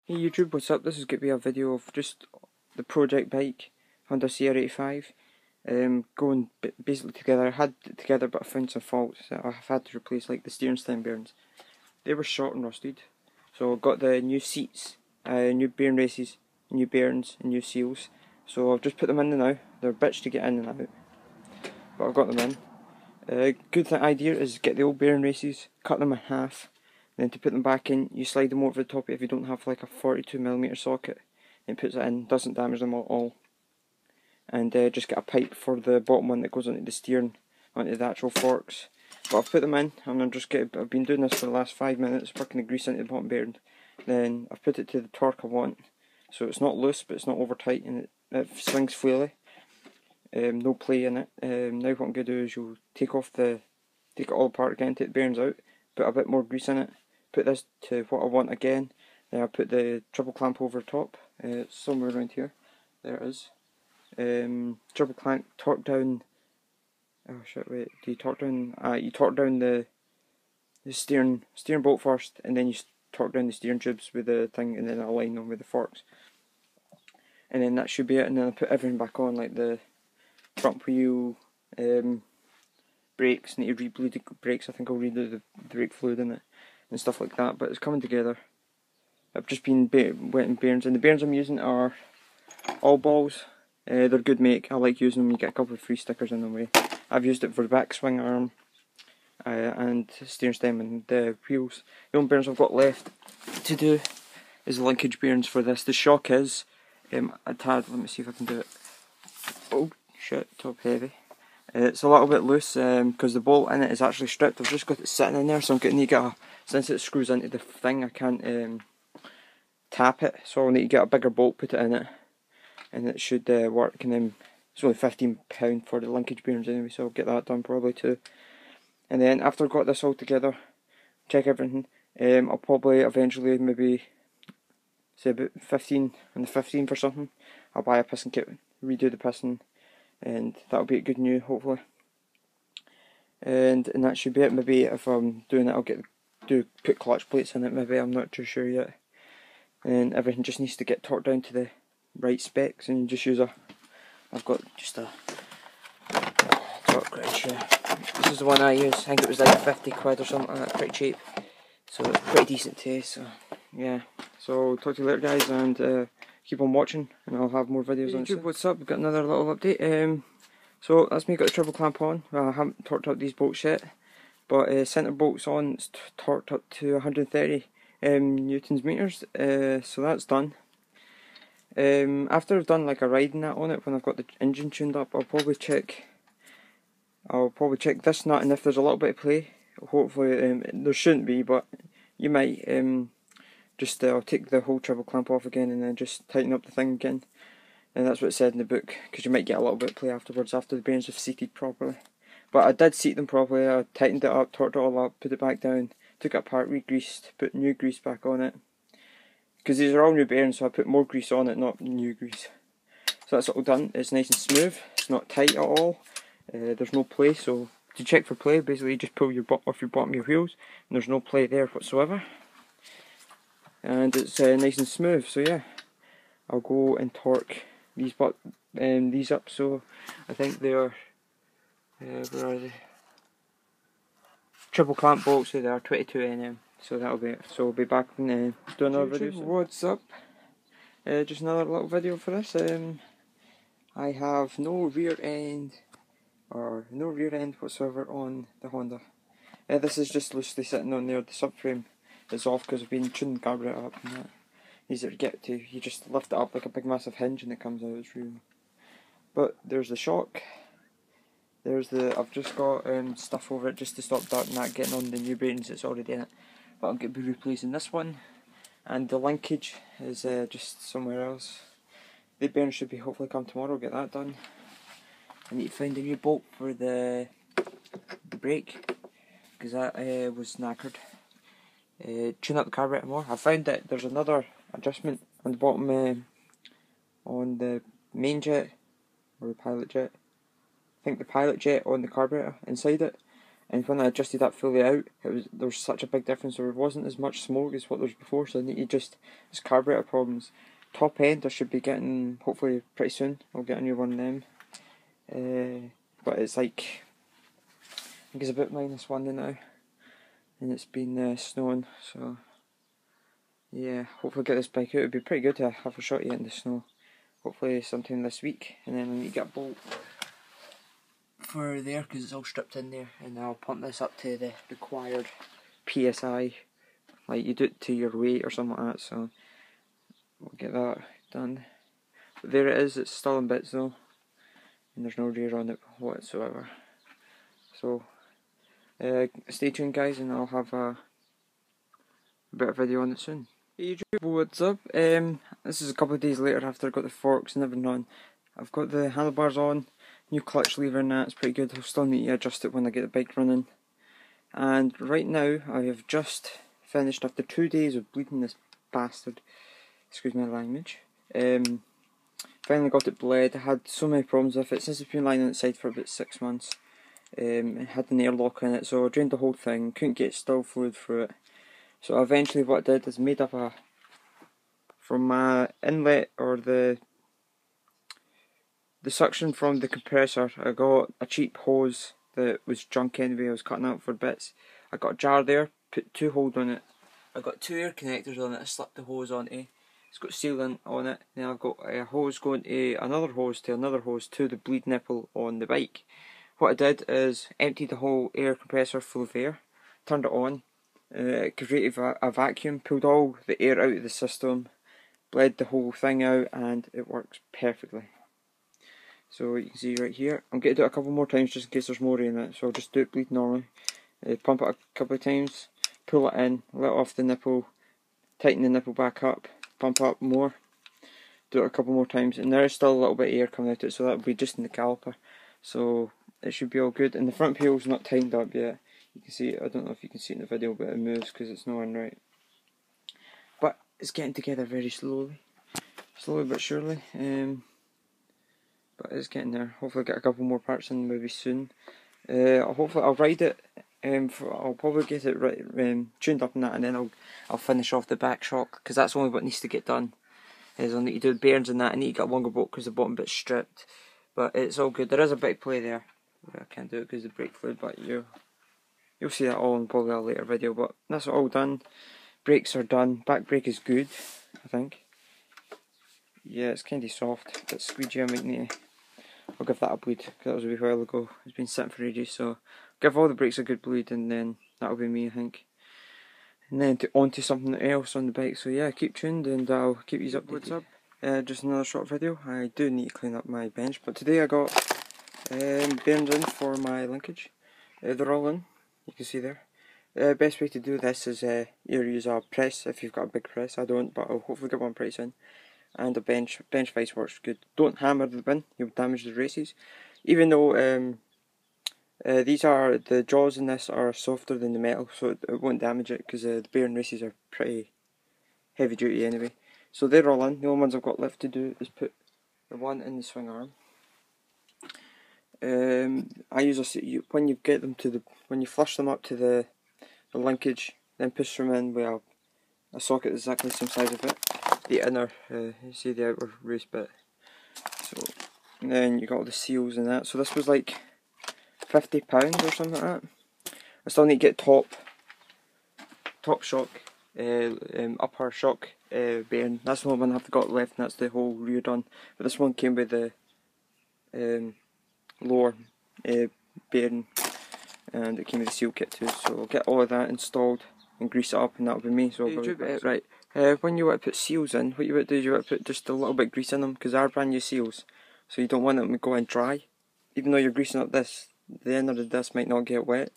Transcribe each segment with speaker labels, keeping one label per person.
Speaker 1: Hey YouTube, what's up? This is going to be a video of just the project bike, Honda cr85, going basically together. I had it together but I found some faults that I've had to replace, like the steering stem bearings. They were short and rusted, so I got the new seats, new bearing races, new bearings and new seals. So I've just put them in now. They're a bitch to get in and out, but I've got them in. Good idea is get the old bearing races, cut them in half. Then to put them back in, you slide them over the top if you don't have like a 42mm socket. It puts it in, doesn't damage them at all. And just get a pipe for the bottom one that goes onto the steering, onto the actual forks. But I've put them in, and I've been doing this for the last 5 minutes, working the grease into the bottom bearing. Then I've put it to the torque I want, so it's not loose but it's not over tight, and it swings freely. No play in it. Now what I'm going to do is you'll take it all apart again, take the bearings out, put a bit more grease in it. Put this to what I want again. Then I put the triple clamp over top. It's somewhere around here. There it is. Triple clamp, torque down. Oh shit! Wait. Do you torque down? You torque down the steering bolt first, and then you torque down the steering tubes with the thing, and then align them with the forks. And then that should be it. And then I put everything back on, like the front wheel, brakes. Need to rebleed the brakes. I think I'll redo the brake fluid in it and stuff like that, but it's coming together. I've just been wetting bearings, and the bearings I'm using are all balls. They're good make. I like using them. You get a couple of free stickers in the way. I've used it for the back swing arm and steering stem and the wheels. The only bearings I've got left to do is the linkage bearings for this. The shock is a tad. Let me see if I can do it. Oh shit, top heavy. It's a little bit loose because the bolt in it is actually stripped. I've just got it sitting in there, so I'm going to need to get a, since it screws into the thing, I can't tap it, so I'll need to get a bigger bolt, put it in it, and it should work. And then it's only £15 for the linkage bearings anyway, so I'll get that done probably too. And then after I've got this all together, check everything, I'll probably eventually maybe say about 15 and the 15 for something. I'll buy a piston kit, redo the piston, and that'll be good new hopefully. And that should be it. Maybe if I'm doing it, I'll put clutch plates in it. Maybe, I'm not too sure yet. And everything just needs to get torqued down to the right specs, and just use I've got just a torque wrench here. This is the one I use. I think it was like 50 quid or something like that. Pretty cheap, so it's pretty decent taste. So yeah. So talk to you later, guys, and keep on watching, and I'll have more videos on YouTube. What's up? We've got another little update. So that's me, got the triple clamp on. Well, I haven't torqued up these bolts yet, but centre bolts on, it's torqued up to 130 newtons meters. So that's done. After I've done like a riding that on it, when I've got the engine tuned up, I'll probably check this nut, and if there's a little bit of play, hopefully there shouldn't be, but you might. I'll take the whole triple clamp off again, and then just tighten up the thing again. And that's what it said in the book, because you might get a little bit of play afterwards, after the bearings have seated properly. But I did seat them properly. I tightened it up, torqued it all up, put it back down, took it apart, re-greased, put new grease back on it. Because these are all new bearings, so I put more grease on it, not new grease. So that's all done. It's nice and smooth. It's not tight at all. There's no play, so to check for play, basically you just pull off your bottom of your wheels, and there's no play there whatsoever. And it's nice and smooth. So yeah, I'll go and torque these up. So I think they are where are they? Triple clamp bolts. So they are 22 Nm. So that'll be it. So we'll be back and do another video. So what's up? Just another little video for this. I have no rear end whatsoever on the Honda. This is just loosely sitting on there. The subframe is off because I've been tuning the carburetor up and that. Easier to get to. You just lift it up like a big massive hinge and it comes out. It's real. But there's the shock. I've just got stuff over it just to stop that getting on the new bearings that's already in it. But I'm going to be replacing this one. And the linkage is just somewhere else. The bearing should be hopefully come tomorrow. I'll get that done. I need to find a new bolt for the brake, because that was knackered. Tune up the carburetor more. I found that there's another adjustment on the bottom on the main jet or the pilot jet. I think the pilot jet on the carburetor inside it. and when I adjusted that fully out, there was such a big difference. There wasn't as much smoke as what there was before, so I need to just, it's carburetor problems. Top end I should be getting hopefully pretty soon. I'll get a new one of them. But it's like, I think it's about -1 now, and it's been snowing, so yeah, hopefully get this bike out. It would be pretty good to have a shot at it in the snow, hopefully sometime this week, and then I need to get a bolt for there because it's all stripped in there, and I'll pump this up to the required PSI, like you do it to your weight or something like that, so we'll get that done. But there it is, it's still in bits though, and there's no rear on it whatsoever. So stay tuned guys, and I'll have a better video on it soon. Hey YouTube, what's up? This is a couple of days later after I got the forks and everything on. I've got the handlebars on, new clutch lever and that, it's pretty good. I'll still need to adjust it when I get the bike running. And right now I have just finished after 2 days of bleeding this bastard. Excuse my language. Finally got it bled. I had so many problems with it since it's been lying on its side for about 6 months. It had an airlock in it, so I drained the whole thing, couldn't get still fluid through it. So eventually what I did is made up from my inlet, or the suction from the compressor, I got a cheap hose that was junk anyway, I was cutting out for bits. I got a jar there, put 2 holes on it. I got 2 air connectors on it, I slipped the hose onto. It's got sealant on it. Then I've got a hose going to another hose to the bleed nipple on the bike. What I did is emptied the whole air compressor full of air, turned it on, created a vacuum, pulled all the air out of the system, bled the whole thing out, and it works perfectly. So you can see right here, I'm going to do it a couple more times just in case there's more in it, so I'll just do it bleed normally. Pump it a couple of times, pull it in, let off the nipple, tighten the nipple back up, pump up more, do it a couple more times, and there is still a little bit of air coming out of it, so that will be just in the caliper. So it should be all good, and the front peel's not tightened up yet. You can see it, I don't know if you can see it in the video, but it moves because it's not in right. But it's getting together very slowly but surely. But it's getting there. Hopefully I'll get a couple more parts in maybe soon. Hopefully I'll ride it. I'll probably get it tuned up and that, and then I'll finish off the back shock, because that's only what needs to get done. I'll need to do the bearings and that. I need to get a longer bolt because the bottom bit's stripped. But it's all good. There is a bit of play there. I can't do it because of the brake fluid, but you'll see that all in probably a later video. But that's all done. Brakes are done. Back brake is good, I think. Yeah, it's kind of soft, but squeegee. I might need to, I'll give that a bleed, because that was a wee while ago. It's been sitting for ages, so give all the brakes a good bleed, and then that'll be me, I think. And then on to something else on the bike. So yeah, keep tuned, and I'll keep you updated. What's up? Just another short video. I do need to clean up my bench, but today I got bearings in for my linkage. They're all in, you can see there. Best way to do this is either use a press if you've got a big press. I don't, but I'll hopefully get one pretty soon. And a bench vise works good. Don't hammer the bin, you'll damage the races. Even though the jaws in this are softer than the metal, so it won't damage it, because the bearing races are pretty heavy duty anyway. So they're all in. The only ones I've got left to do is put the one in the swing arm. I use when you get them to when you flush them up to the linkage, then push them in with a socket exactly the same size of it. The inner, you see the outer race bit. So, and then you got all the seals and that. So this was like £50 or something like that. I still need to get top shock, upper shock bearing. That's the only one I've got left, and that's the whole rear done. But this one came with the lower bearing, and it came with the seal kit too. So I'll get all of that installed and grease it up, and that'll be me. So right. When you want to put seals in, what you want to do is you want to put just a little bit of grease in them, because they're brand new seals, so you don't want them to go in dry. Even though you're greasing up this, the end of the disc might not get wet,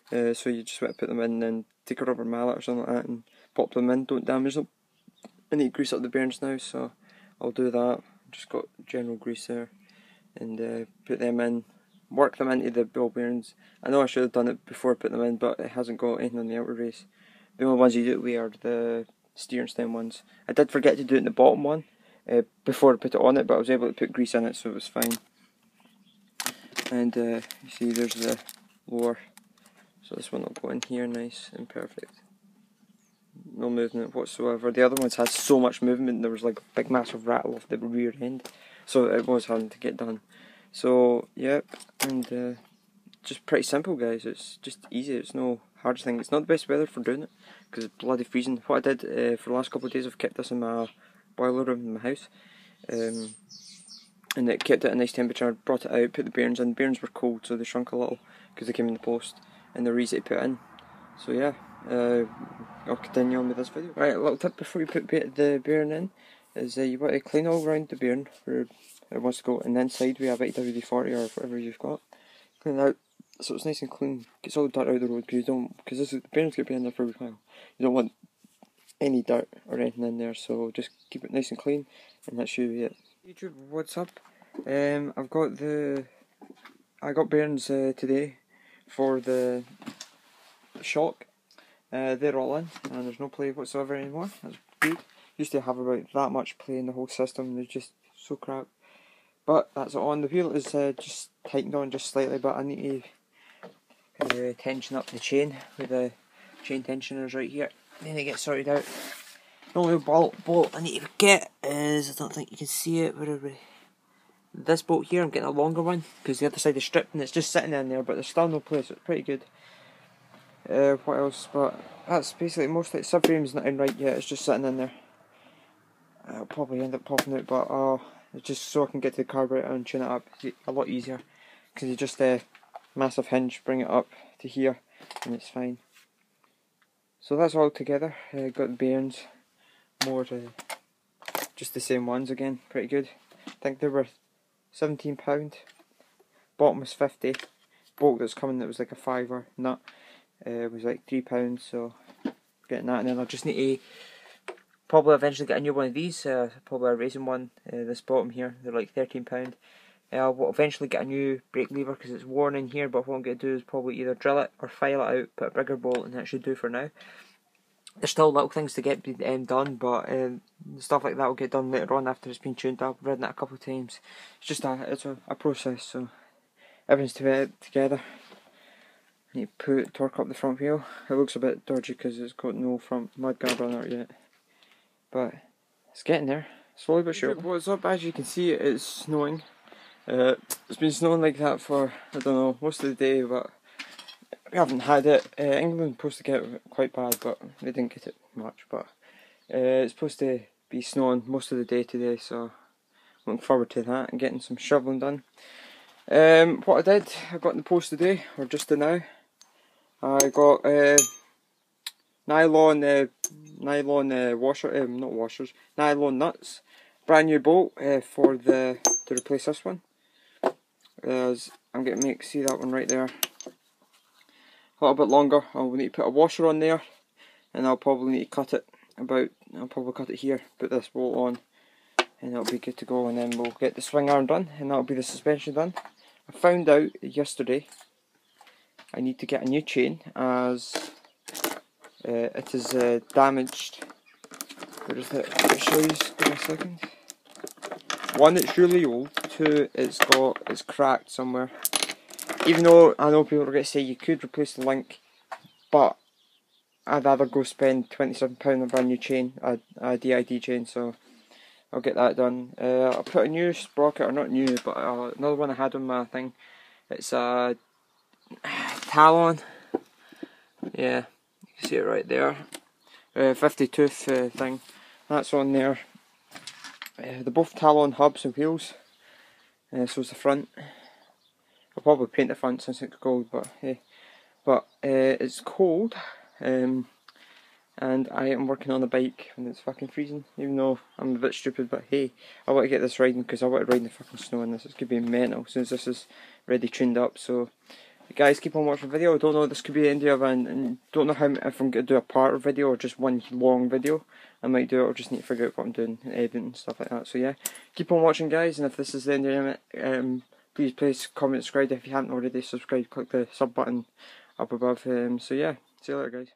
Speaker 1: so you just want to put them in and take a rubber mallet or something like that and pop them in, don't damage them. I need to grease up the bearings now, so I'll do that. Just got general grease there, and put them in, work them into the ball bearings. I know I should have done it before I put them in, but it hasn't got anything on the outer race. The only ones you do it with are the steering stem ones. I did forget to do it in the bottom one before I put it on it, but I was able to put grease in it, so it was fine. And you see there's the lower So this one will go in here nice and perfect. No movement whatsoever. The other ones had so much movement, there was like a big massive rattle off the rear end. So it was hard to get done. So, yep, and just pretty simple, guys. It's just easy, it's no hard thing. It's not the best weather for doing it, because it's bloody freezing. What I did for the last couple of days, I've kept this in my boiler room in my house. And it kept it at a nice temperature. I brought it out, put the bearings in. The bearings were cold, so they shrunk a little because they came in the post, and they're easy to put in. So yeah, I'll continue on with this video. Right, a little tip before you put the bearing in is you want to clean all around the bearing where it wants to go, and inside we have WD-40 or whatever you've got. Clean it out so it's nice and clean. Gets all the dirt out of the road, because the bearing's going to be in there for a while. You don't want any dirt or anything in there, so just keep it nice and clean, and that should be it. YouTube, what's up? I got bearings today for the shock. They're all in, and there's no play whatsoever anymore. That's good. Used to have about that much play in the whole system. They're just so crap. But that's it on. The wheel is just tightened on just slightly, but I need to tension up the chain with the chain tensioners right here. I need to get sorted out. The only bolt I need to get is, I don't think you can see it, this bolt here. I'm getting a longer one because the other side is stripped and it's just sitting in there, but there's still no place. It's pretty good. What else? But that's basically most of it. Subframe's not in right yet, it's just sitting in there. I'll probably end up popping it, but it's just so I can get to the carburetor and tune it up. It's a lot easier because you just massive hinge, bring it up to here, and it's fine. So that's all together. Got the bearings, just the same ones again, pretty good. I think they were £17. Bottom was 50. Bolt that's coming that was like a fiver nut was like £3. So getting that, and then I'll just need to probably eventually get a new one of these. Probably a racing one. This bottom here, they're like £13. I'll eventually get a new brake lever because it's worn in here, but what I'm going to do is probably either drill it or file it out, put a bigger bolt, and that should do for now. There's still little things to get done, but stuff like that will get done later on after it's been tuned up. I've ridden it a couple of times. It's just a process, so everything's together. I need to torque up the front wheel. It looks a bit dodgy because it's got no front mudguard on it yet, but it's getting there, slowly but surely. What's up? As you can see, it's snowing. It's been snowing like that for, I don't know, most of the day, but we haven't had it. England was supposed to get it quite bad, but they didn't get it much. But it's supposed to be snowing most of the day today, so looking forward to that and getting some shoveling done. What I got in the post today, or just now, I got nylon nuts, brand new bolt to replace this one. I'm going to see that one right there. A little bit longer. I'll need to put a washer on there, and I'll probably need to cut it I'll probably cut it here, put this bolt on, and it'll be good to go, and then we'll get the swing arm done, and that'll be the suspension done. I found out yesterday I need to get a new chain as it is damaged. Where is it? I'll show you in a second. One, it's really old. Two, it's cracked somewhere. Even though I know people are going to say you could replace the link, but I'd rather go spend £27 on a brand new chain, a DID chain, so I'll get that done. I'll put a new sprocket, or not new, but another one I had on my thing. It's a Talon. Yeah, you can see it right there. 50 tooth thing. That's on there. They're both Talon hubs and wheels. So is the front. I'll probably paint the front since it's cold, but hey. But it's cold, and I am working on a bike and it's fucking freezing, even though I'm a bit stupid, but hey, I want to get this riding because I want to ride in the fucking snow in this. It's going to be mental since this is ready tuned up. So guys, keep on watching the video. I don't know, this could be the end of it, and don't know if I'm going to do a part of video or just one long video. I might do it, or just need to figure out what I'm doing, editing and stuff like that. So yeah, keep on watching guys, and if this is the end of it, please comment, subscribe if you haven't already subscribed, click the sub button up above. So yeah, see you later guys.